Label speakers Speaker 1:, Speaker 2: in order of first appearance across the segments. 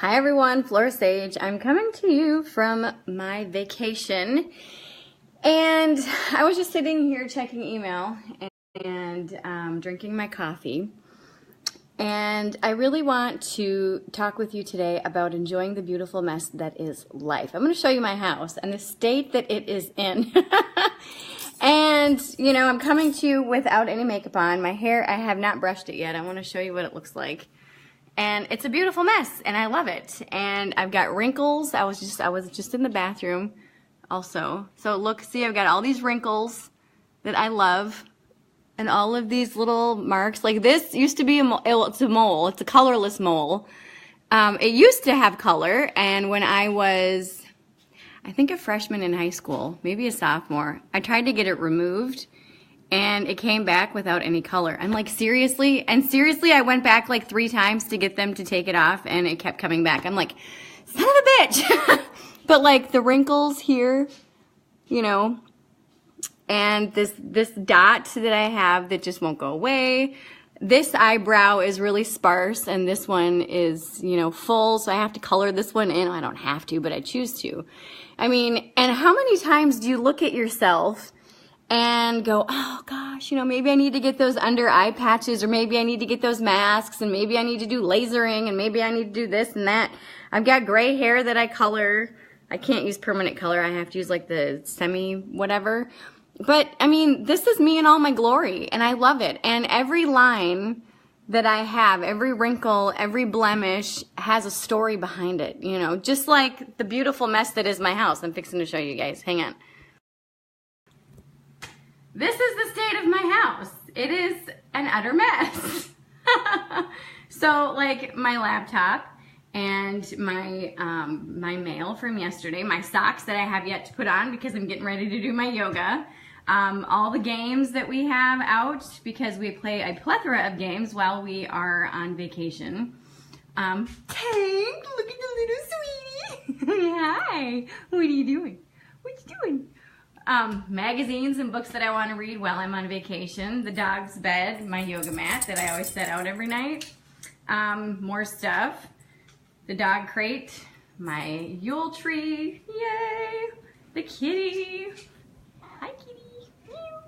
Speaker 1: Hi everyone, Flora Sage. I'm coming to you from my vacation, and I was just sitting here checking email and drinking my coffee, and I really want to talk with you today about enjoying the beautiful mess that is life. I'm going to show you my house and the state that it is in. And, you know, I'm coming to you without any makeup on. My hair, I have not brushed it yet. I want to show you what it looks like. And it's a beautiful mess, and I love it. And I've got wrinkles. I was just in the bathroom also. So look, see, I've got all these wrinkles that I love, and all of these little marks. Like this used to be it's a mole. It's a colorless mole. It used to have color, and when I was, I think, a freshman in high school, maybe a sophomore, I tried to get it removed. And it came back without any color. I'm like, seriously? And seriously, I went back like 3 times to get them to take it off, and it kept coming back. I'm like, son of a bitch. But like the wrinkles here, you know, and this dot that I have that just won't go away. This eyebrow is really sparse, and this one is, you know, full, so I have to color this one in. I don't have to, but I choose to. I mean, and how many times do you look at yourself and go, oh gosh, you know, maybe I need to get those under eye patches, or maybe I need to get those masks, and maybe I need to do lasering, and maybe I need to do this and that. I've got gray hair that I color. I can't use permanent color. I have to use like the semi whatever. But I mean, this is me in all my glory, and I love it. And every line that I have, every wrinkle, every blemish has a story behind it, you know, just like the beautiful mess that is my house. I'm fixing to show you guys. Hang on. This is the state of my house. It is an utter mess. So like my laptop and my my mail from yesterday, my socks that I have yet to put on because I'm getting ready to do my yoga, all the games that we have out because we play a plethora of games while we are on vacation. Tank, look at the little sweetie. Hi, what are you doing? What you doing? Magazines and books that I want to read while I'm on vacation, the dog's bed, my yoga mat that I always set out every night, more stuff, the dog crate, my Yule tree, yay, the kitty, hi kitty, meow.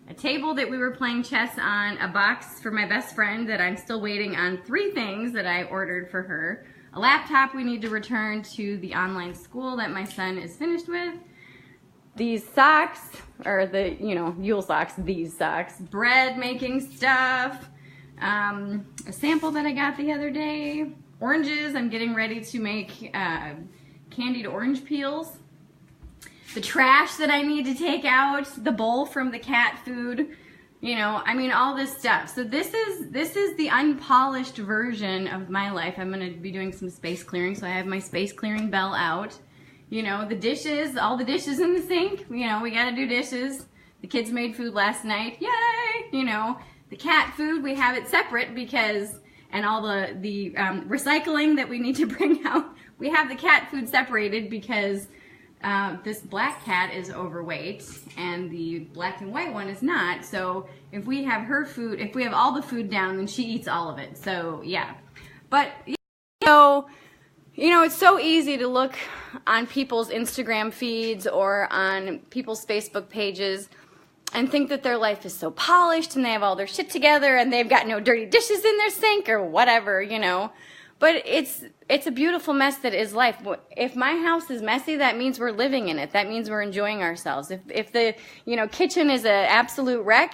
Speaker 1: A table that we were playing chess on, a box for my best friend that I'm still waiting on 3 things that I ordered for her, a laptop we need to return to the online school that my son is finished with, these socks, or the, you know, Yule socks, these socks, bread making stuff, a sample that I got the other day, oranges, I'm getting ready to make candied orange peels, the trash that I need to take out, the bowl from the cat food, you know, I mean, all this stuff. So this is the unpolished version of my life. I'm going to be doing some space clearing, so I have my space clearing bell out. You know, the dishes, all the dishes in the sink, you know, we gotta do dishes. The kids made food last night, yay! You know, the cat food, we have it separate because, and all the recycling that we need to bring out, we have the cat food separated because this black cat is overweight and the black and white one is not. So if we have her food, if we have all the food down, then she eats all of it. So yeah, but so, you know, it's so easy to look on people's Instagram feeds or on people's Facebook pages and think that their life is so polished and they have all their shit together and they've got no dirty dishes in their sink or whatever, you know. But it's a beautiful mess that is life. If my house is messy, that means we're living in it. That means we're enjoying ourselves. If the, you know, kitchen is an absolute wreck,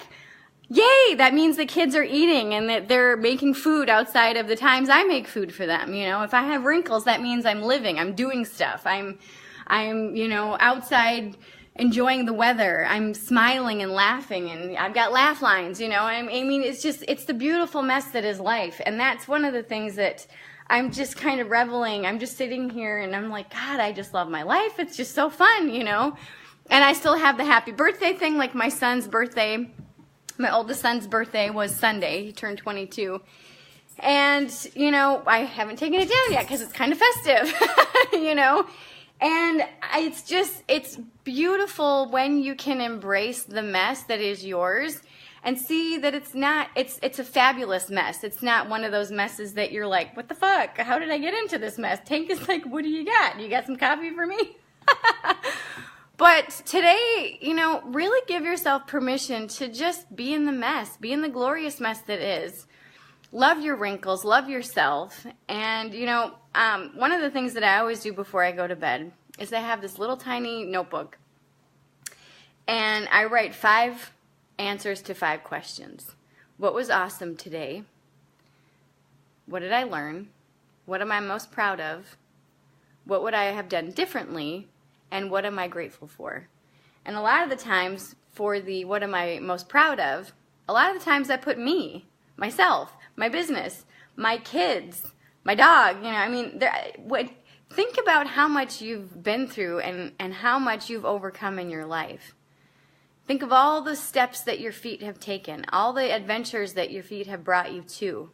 Speaker 1: yay, that means the kids are eating and that they're making food outside of the times I make food for them, you know. If I have wrinkles, that means I'm living, I'm doing stuff. I'm you know, outside enjoying the weather. I'm smiling and laughing, and I've got laugh lines, you know. I mean, it's the beautiful mess that is life. And that's one of the things that I'm just kind of reveling. I'm just sitting here and I'm like, God, I just love my life. It's just so fun, you know. And I still have the happy birthday thing, like my son's birthday. My oldest son's birthday was Sunday. He turned 22. And, you know, I haven't taken it down yet because it's kind of festive, you know. And it's beautiful when you can embrace the mess that is yours and see that it's a fabulous mess. It's not one of those messes that you're like, what the fuck? How did I get into this mess? Tank is like, what do you got? You got some coffee for me? But today, really give yourself permission to just be in the mess, be in the glorious mess that is. Love your wrinkles, love yourself. And, one of the things that I always do before I go to bed is I have this little tiny notebook. And I write 5 answers to 5 questions. What was awesome today? What did I learn? What am I most proud of? What would I have done differently? And what am I grateful for? And a lot of the times for the what am I most proud of, a lot of the times I put me, myself, my business, my kids, my dog. Think about how much you've been through and how much you've overcome in your life. Think of all the steps that your feet have taken, all the adventures that your feet have brought you to,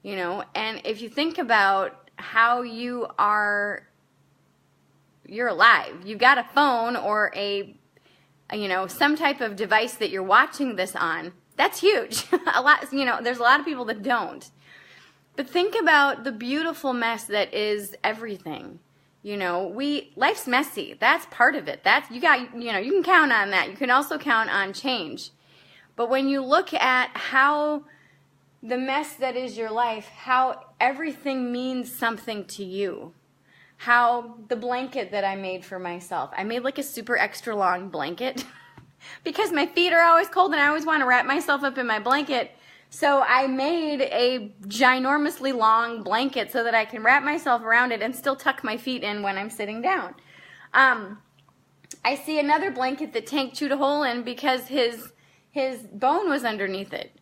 Speaker 1: and if you think about how you're alive. You've got a phone or some type of device that you're watching this on. That's huge. There's a lot of people that don't. But think about the beautiful mess that is everything. Life's messy. That's part of it. You can count on that. You can also count on change. But when you look at how the mess that is your life, how everything means something to you, how the blanket that I made for myself, I made like a super extra long blanket because my feet are always cold and I always want to wrap myself up in my blanket. So I made a ginormously long blanket so that I can wrap myself around it and still tuck my feet in when I'm sitting down. I see another blanket that Tank chewed a hole in because his bone was underneath it,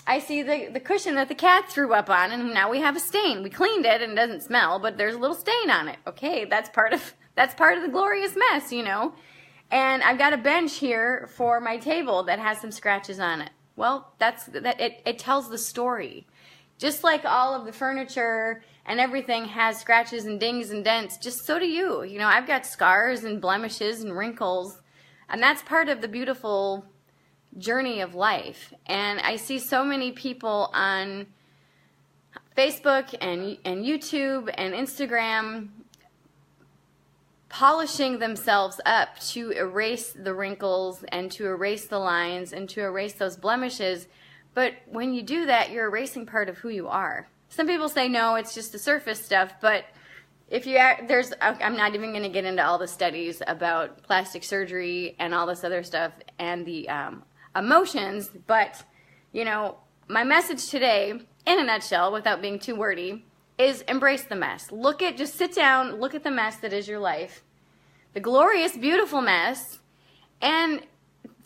Speaker 1: I see the cushion that the cat threw up on, and now we have a stain. We cleaned it, and it doesn't smell, but there's a little stain on it. Okay, that's part of the glorious mess, And I've got a bench here for my table that has some scratches on it. Well, it tells the story. Just like all of the furniture and everything has scratches and dings and dents, just so do you. I've got scars and blemishes and wrinkles, and that's part of the beautiful journey of life. And I see so many people on Facebook and YouTube and Instagram polishing themselves up to erase the wrinkles and to erase the lines and to erase those blemishes. But when you do that, you're erasing part of who you are. Some people say, no, it's just the surface stuff, but I'm not even going to get into all the studies about plastic surgery and all this other stuff and the emotions, but my message today, in a nutshell, without being too wordy, is embrace the mess. Just sit down, look at the mess that is your life, the glorious, beautiful mess, and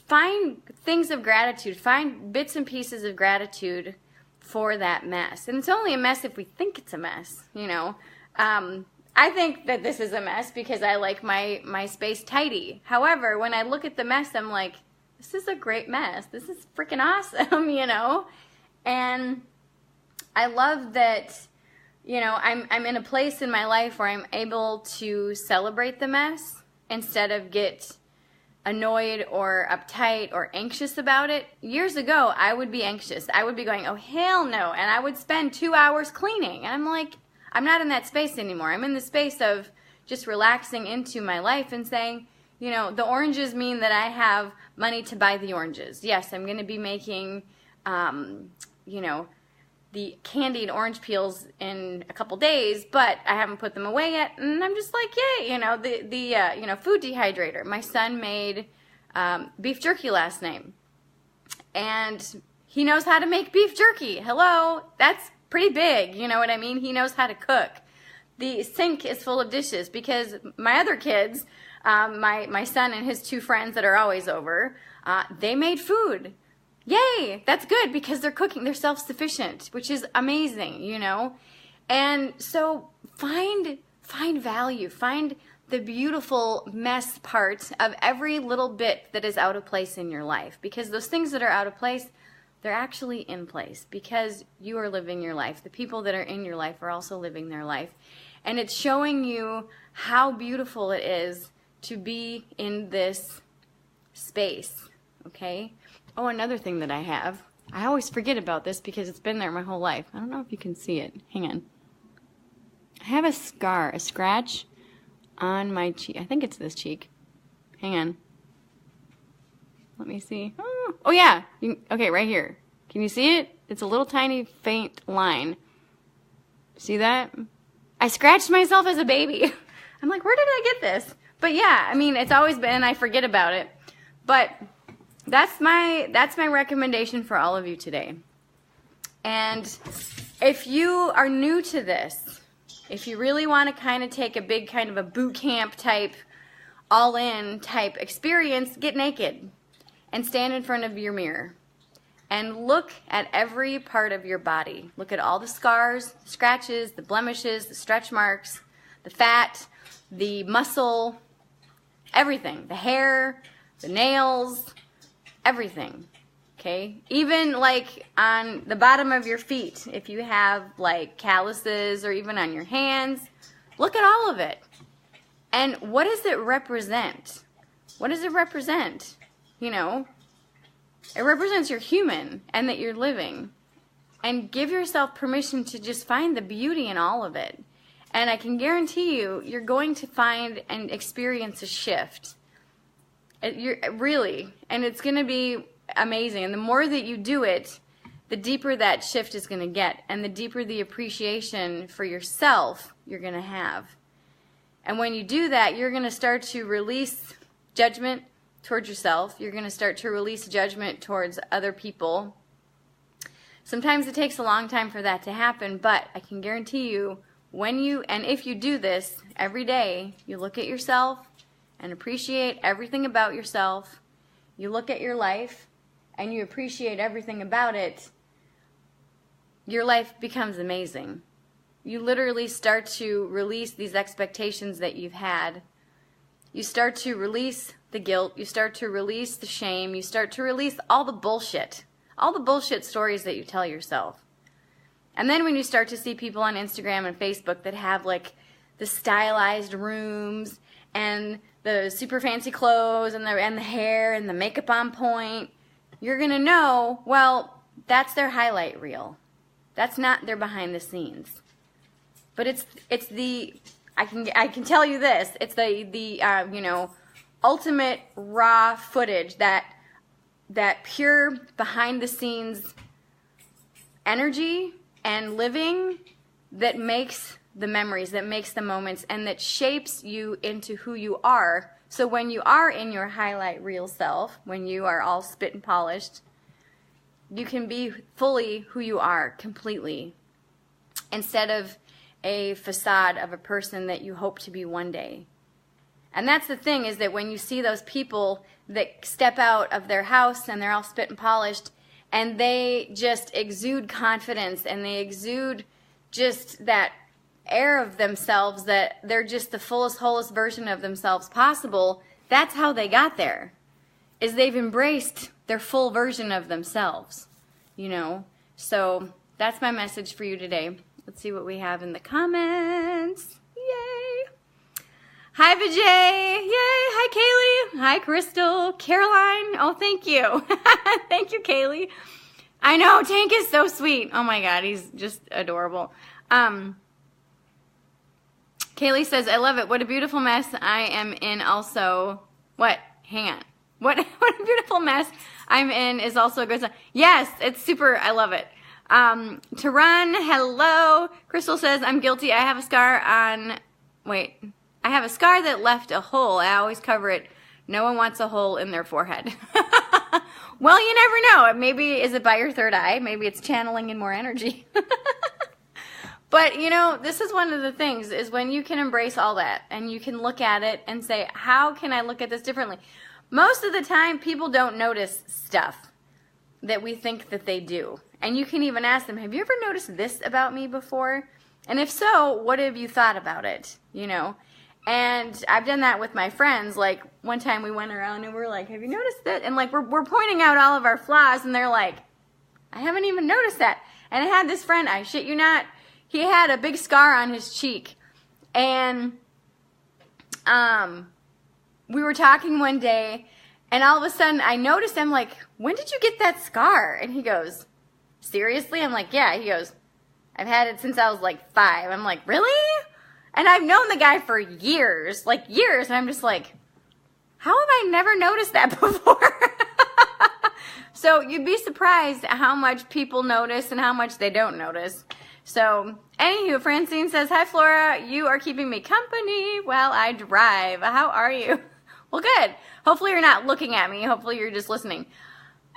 Speaker 1: find things of gratitude, find bits and pieces of gratitude for that mess. And it's only a mess if we think it's a mess, I think that this is a mess because I like my space tidy. However, when I look at the mess, I'm like, this is a great mess. This is freaking awesome, And I love that, I'm in a place in my life where I'm able to celebrate the mess instead of get annoyed or uptight or anxious about it. Years ago, I would be anxious. I would be going, oh, hell no. And I would spend 2 hours cleaning. And I'm like, I'm not in that space anymore. I'm in the space of just relaxing into my life and saying, the oranges mean that I have money to buy the oranges. Yes, I'm going to be making, the candied orange peels in a couple days, but I haven't put them away yet. And I'm just like, yay, the food dehydrator. My son made beef jerky last night, and he knows how to make beef jerky. Hello, that's pretty big. You know what I mean? He knows how to cook. The sink is full of dishes because my other kids, my son and his 2 friends that are always over, they made food. Yay! That's good because they're cooking. They're self-sufficient, which is amazing, And so find value. Find the beautiful mess part of every little bit that is out of place in your life. Because those things that are out of place, they're actually in place because you are living your life. The people that are in your life are also living their life. And it's showing you how beautiful it is to be in this space, okay? Oh, another thing that I have. I always forget about this because it's been there my whole life. I don't know if you can see it. Hang on. I have a scar, a scratch on my cheek. I think it's this cheek. Hang on. Let me see. Oh yeah. Okay, right here. Can you see it? It's a little tiny faint line. See that? I scratched myself as a baby. I'm like, where did I get this? But yeah, I mean, it's always been, I forget about it. But that's my recommendation for all of you today. And if you are new to this, if you really want to kind of take a big kind of a boot camp type, all-in type experience, get naked and stand in front of your mirror and look at every part of your body. Look at all the scars, the scratches, the blemishes, the stretch marks, the fat, the muscle, everything, the hair, the nails, everything. Okay, even like on the bottom of your feet, if you have like calluses, or even on your hands, look at all of it. And what does it represent? What does it represent? You know, it represents you're human and that you're living. And give yourself permission to just find the beauty in all of it. And I can guarantee you, you're going to find and experience a shift. You're really, and it's going to be amazing. And the more that you do it, the deeper that shift is going to get, and the deeper the appreciation for yourself you're going to have. And when you do that, you're going to start to release judgment towards yourself. You're going to start to release judgment towards other people. Sometimes it takes a long time for that to happen, but I can guarantee you, when you, and if you do this every day, you look at yourself and appreciate everything about yourself. You look at your life and you appreciate everything about it, your life becomes amazing. You literally start to release these expectations that you've had. You start to release the guilt. You start to release the shame. You start to release all the bullshit stories that you tell yourself. And then when you start to see people on Instagram and Facebook that have like the stylized rooms and the super fancy clothes and the hair and the makeup on point, you're going to know, well, that's their highlight reel. That's not their behind the scenes. But it's the I can tell you this, it's the ultimate raw footage, that pure behind the scenes energy and living that makes the memories, that makes the moments, and that shapes you into who you are. So when you are in your highlight reel self, when you are all spit and polished, you can be fully who you are, completely, instead of a facade of a person that you hope to be one day. And that's the thing, is that when you see those people that step out of their house and they're all spit and polished, and they just exude confidence, and they exude just that air of themselves, that they're just the fullest, wholest version of themselves possible, that's how they got there, is they've embraced their full version of themselves, So that's my message for you today. Let's see what we have in the comments. Yay! Hi, Vijay! Yay! Hi, Kaylee! Hi, Crystal! Caroline! Oh, thank you! Thank you, Kaylee! I know, Tank is so sweet. Oh my God, he's just adorable. Kaylee says, I love it. What a beautiful mess I am in also. What? Hang on. What a beautiful mess I'm in is also a good song. Yes, it's super. I love it. To run, hello. Crystal says, I'm guilty. I have a scar on, I have a scar that left a hole. I always cover it. No one wants a hole in their forehead. Well, you never know. Maybe, is it by your third eye? Maybe it's channeling in more energy. But, this is one of the things, is when you can embrace all that and you can look at it and say, how can I look at this differently? Most of the time, people don't notice stuff that we think that they do. And you can even ask them, have you ever noticed this about me before? And if so, what have you thought about it? And I've done that with my friends. Like, one time we went around and we're like, have you noticed that? And like, we're pointing out all of our flaws, and they're like, I haven't even noticed that. And I had this friend, I shit you not, he had a big scar on his cheek. And we were talking one day, And all of a sudden, I noticed, I'm like, when did you get that scar? And he goes, seriously? I'm like, yeah. He goes, I've had it since I was like 5. I'm like, really? And I've known the guy for years, like years. And I'm just like, how have I never noticed that before? So you'd be surprised at how much people notice and how much they don't notice. So anywho, Francine says, hi Flora, you are keeping me company while I drive. How are you? Well, good. Hopefully you're not looking at me. Hopefully you're just listening.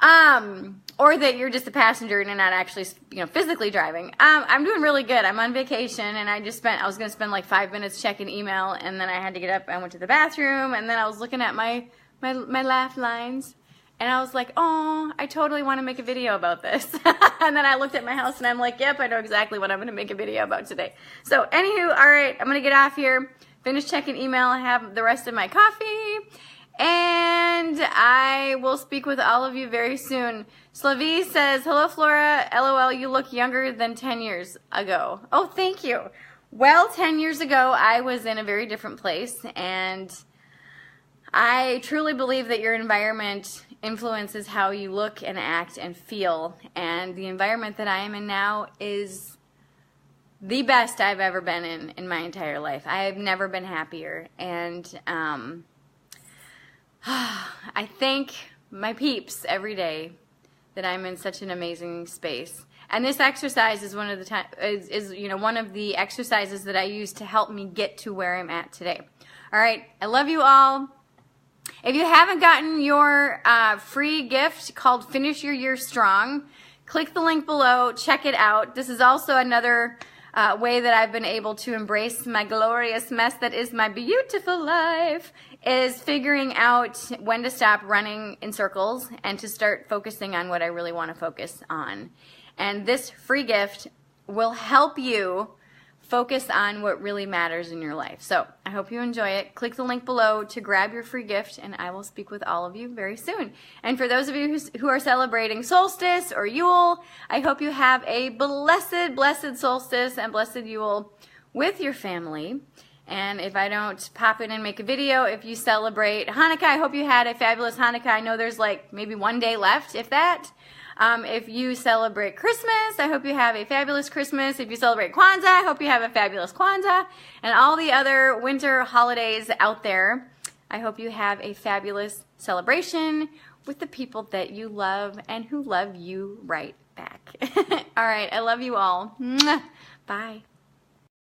Speaker 1: Or that you're just a passenger and you're not actually, physically driving. I'm doing really good. I'm on vacation and I was going to spend like 5 minutes checking email, and then I had to get up. I went to the bathroom, and then I was looking at my laugh lines, and I was like, oh, I totally want to make a video about this. And then I looked at my house and I'm like, yep, I know exactly what I'm going to make a video about today. So anywho, all right, I'm going to get off here, finish checking email, have the rest of my coffee, and I will speak with all of you very soon. Slavie says, hello, Flora. LOL, you look younger than 10 years ago. Oh, thank you. Well, 10 years ago, I was in a very different place, and I truly believe that your environment influences how you look and act and feel, and the environment that I am in now is the best I've ever been in my entire life. I have never been happier, and I thank my peeps every day that I'm in such an amazing space. And this exercise is one of the exercises that I use to help me get to where I'm at today. All right, I love you all. If you haven't gotten your free gift called Finish Your Year Strong, click the link below, check it out. This is also another way that I've been able to embrace my glorious mess that is my beautiful life, is figuring out when to stop running in circles and to start focusing on what I really want to focus on. And this free gift will help you focus on what really matters in your life. So I hope you enjoy it. Click the link below to grab your free gift, and I will speak with all of you very soon. And for those of you who are celebrating solstice or Yule, I hope you have a blessed, blessed solstice and blessed Yule with your family. And if I don't pop in and make a video, if you celebrate Hanukkah, I hope you had a fabulous Hanukkah. I know there's like maybe one day left, if that. If you celebrate Christmas, I hope you have a fabulous Christmas. If you celebrate Kwanzaa, I hope you have a fabulous Kwanzaa. And all the other winter holidays out there, I hope you have a fabulous celebration with the people that you love and who love you right back. All right, I love you all. Mwah. Bye.